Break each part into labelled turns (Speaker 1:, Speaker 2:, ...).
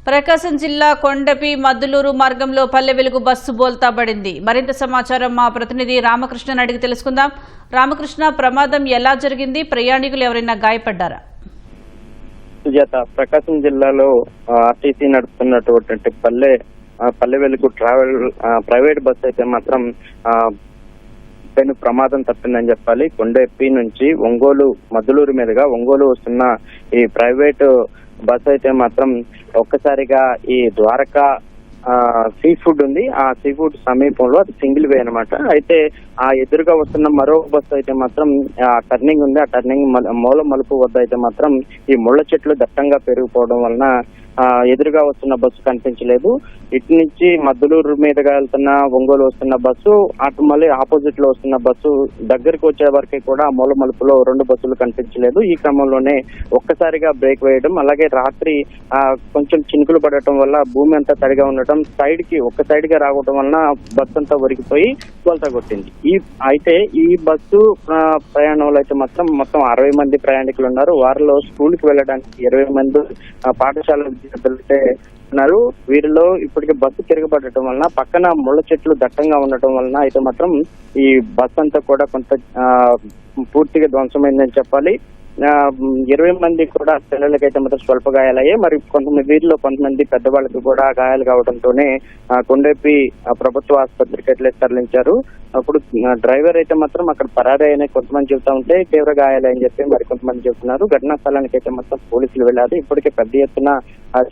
Speaker 1: ప్రకాశం జిల్లా కొండపి మద్దులూరు మార్గంలో పల్లె వెలుగు బస్సు బోల్తా పడింది. మరింత సమాచారం మా ప్రతినిధి రామకృష్ణని అడిగి తెలుసుకుందాం. రామకృష్ణ, ప్రమాదం ఎలా జరిగింది? ప్రయాణికులు ఎవరైనా గాయపడ్డారా?
Speaker 2: సుజాత, ప్రకాశం జిల్లాలో RTC నడుపుతున్నటువంటి Palle Velugu travel private bus అయితే మాత్రం పెను ప్రమాదం తప్పిందని చెప్పాలి. కొండపి నుంచి మద్దులూరు మీదుగా ఒంగోలు వస్తున్న ఈ ప్రైవేట్ బస్ అయితే మాత్రం ఒక్కసారిగా ఈ ద్వారకా సీ ఫుడ్ ఉంది, ఆ సీ ఫుడ్ సమీపంలో అది సింగిల్ వే అనమాట. అయితే ఆ ఎదురుగా వస్తున్న మరో బస్సు అయితే మాత్రం ఆ టర్నింగ్ ఉంది, ఆ టర్నింగ్ మూల మలుపు వద్ద అయితే మాత్రం ఈ ముళ్ళ చెట్లు దట్టంగా పెరిగిపోవడం వలన ఎదురుగా వస్తున్న బస్సు కనిపించలేదు. ఇటు నుంచి మద్దులూరు మీదుగా వెళ్తున్న ఒంగోలు వస్తున్న బస్సు, అటు మళ్ళీ ఆపోజిట్ లో వస్తున్న బస్సు దగ్గరికి వచ్చే వరకు కూడా మూల మలుపులో రెండు బస్సులు కనిపించలేదు. ఈ క్రమంలోనే ఒక్కసారిగా బ్రేక్ వేయడం, అలాగే రాత్రి కొంచెం చినుకులు పడటం వల్ల భూమి అంతా తడిగా ఉండటం, ఒక్క సైడ్ గా రావడం వలన బస్సు అంతా ఒరిగిపోయి బోల్తా కొట్టింది. అయితే ఈ బస్సు ప్రయాణంలో అయితే మొత్తం 60 మంది ప్రయాణికులు ఉన్నారు. వారిలో స్కూల్ కి వెళ్ళడానికి 20 మంది పాఠశాల విద్యార్థులైతే ఉన్నారు. వీరిలో ఇప్పటికే బస్సు తిరగబడటం వలన పక్కన ముళ్ళ చెట్లు దట్టంగా ఉండటం వలన అయితే మాత్రం ఈ బస్సు అంతా కూడా కొంత పూర్తిగా ధ్వంసమైందని చెప్పాలి. 20 మంది కూడా పిల్లలకైతే మాత్రం స్వల్ప గాయాలయ్యాయి. మరి వీరిలో కొంతమంది పెద్దవాళ్ళకి కూడా గాయాలు కావడంతోనే కొండపి ప్రభుత్వ ఆసుపత్రికి అయితే తరలించారు. అప్పుడు డ్రైవర్ అయితే మాత్రం అక్కడ పరారీ అయిన కొంతమంది చెబుతా ఉంటే తీవ్ర గాయాలని చెప్పి మరి కొంతమంది చెబుతున్నారు. ఘటనా స్థలానికి అయితే మొత్తం పోలీసులు వెళ్ళారు. ఇప్పటికే పెద్ద ఎత్తున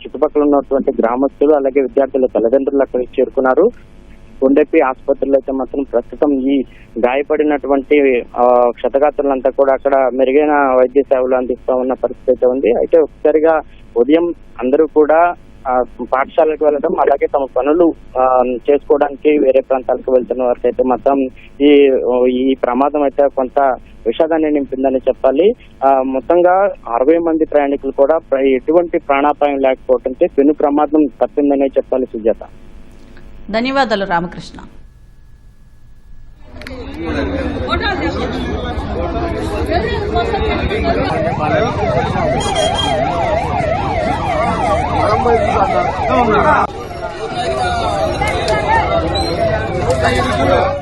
Speaker 2: చుట్టుపక్కల ఉన్నటువంటి గ్రామస్తులు అలాగే విద్యార్థుల తల్లిదండ్రులు అక్కడికి చేరుకున్నారు. కొండపి ఆసుపత్రిలో అయితే మాత్రం ప్రస్తుతం ఈ గాయపడినటువంటి క్షతగాత్రులంతా కూడా అక్కడ మెరుగైన వైద్య సేవలు అందిస్తా ఉన్న పరిస్థితి అయితే ఉంది. అయితే ఒకసారిగా ఉదయం అందరూ కూడా పాఠశాలకు వెళ్ళడం, అలాగే తమ పనులు చేసుకోవడానికి వేరే ప్రాంతాలకు వెళ్తున్న వారికి అయితే మాత్రం ఈ ప్రమాదం అయితే కొంత విషాదాన్ని నింపిందని చెప్పాలి. మొత్తంగా 60 మంది ప్రయాణికులు కూడా ఎటువంటి ప్రాణాపాయం లేకపోవడంతో పెను ప్రమాదం తప్పిందనే చెప్పాలి. సుజాత,
Speaker 1: ధన్యవాదాలు రామకృష్ణ.
Speaker 3: Thank you.